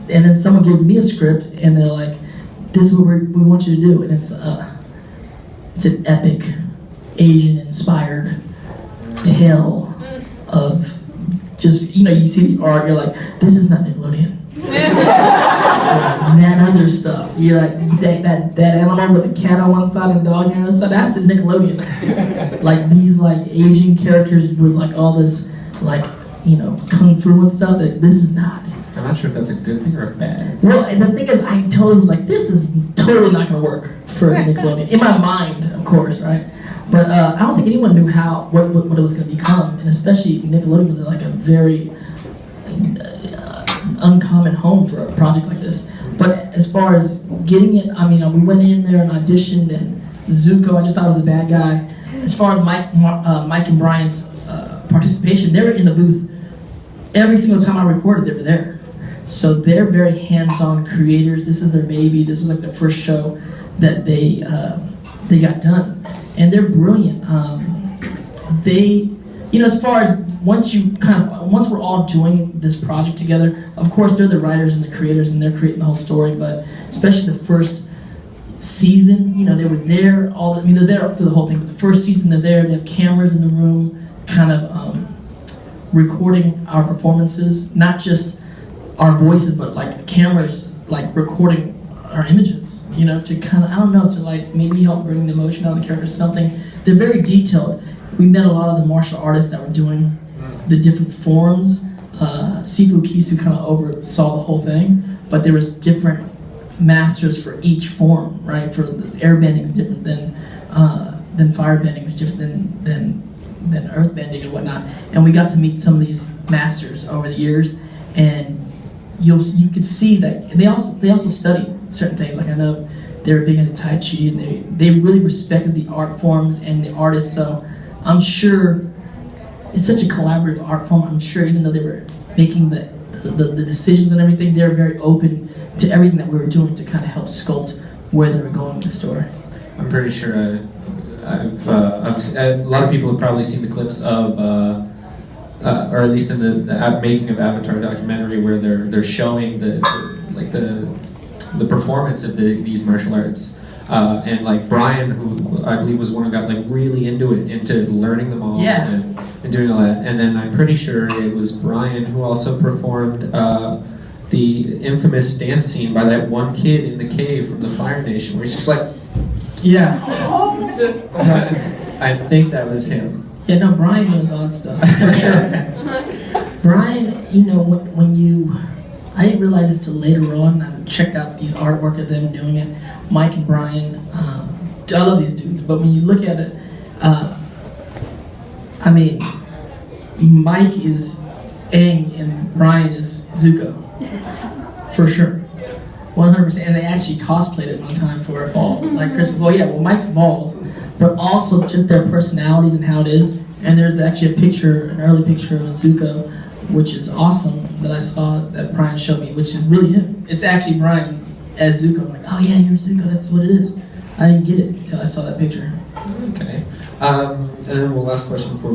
and then someone gives me a script, and they're like, "This is what we want you to do," and it's an epic, Asian-inspired tale of just, you see the art, you're like, this is not Nickelodeon. That other stuff, you're like, that animal with a cat on one side and a dog on the other side, that's a Nickelodeon. Like these like Asian characters with like all this like, kung fu and stuff, that this is not. I'm not sure if that's a good thing or a bad. Well, and the thing is, I told him, was like, this is totally not going to work for Nickelodeon. In my mind, of course, right? But I don't think anyone knew what it was going to become, and especially Nickelodeon was like a very uncommon home for a project like this. But as far as getting it, we went in there and auditioned, and Zuuko, I just thought was a bad guy. As far as Mike and Brian's participation, they were in the booth every single time I recorded. They were there. So they're very hands-on creators. This is their baby. This was like their first show that they got done, and they're brilliant. As far as once we're all doing this project together, of course they're the writers and the creators, and they're creating the whole story. But especially the first season, they were there they're there up through the whole thing. But the first season, they're there. They have cameras in the room, kind of recording our performances, not just our voices, but like cameras, like recording our images, to kind of, to like maybe help bring the emotion out of the characters, something. They're very detailed. We met a lot of the martial artists that were doing the different forms. Sifu Kisu kind of oversaw the whole thing, but there was different masters for each form, right? For the airbending is different than firebending, was different than earthbending and whatnot. And we got to meet some of these masters over the years, and you could see that they also studied certain things. Like I know they were big into Tai Chi, and they really respected the art forms and the artists. So I'm sure it's such a collaborative art form. I'm sure even though they were making the decisions and everything, they were very open to everything that we were doing to kind of help sculpt where they were going with the story. I'm pretty sure a lot of people have probably seen the clips of. Or at least in the making of Avatar documentary, where they're showing the performance of these martial arts, and like Brian, who I believe was one who got like really into learning them all, and doing all that. And then I'm pretty sure it was Brian who also performed the infamous dance scene by that one kid in the cave from the Fire Nation, where he's just like, I think that was him. Yeah, no, Brian knows all that stuff, for sure. Brian, I didn't realize this till later on. I checked out these artwork of them doing it. Mike and Brian, I love these dudes, but when you look at it, Mike is Aang and Brian is Zuuko, for sure. 100%, and they actually cosplayed it one time for bald, like Chris. Well, Mike's bald, but also just their personalities and how it is. And there's actually an early picture of Zuuko, which is awesome, that I saw that Brian showed me, which is really him. It's actually Brian as Zuuko. I'm like, oh yeah, you're Zuuko, that's what it is. I didn't get it until I saw that picture. Okay. And then one last question before we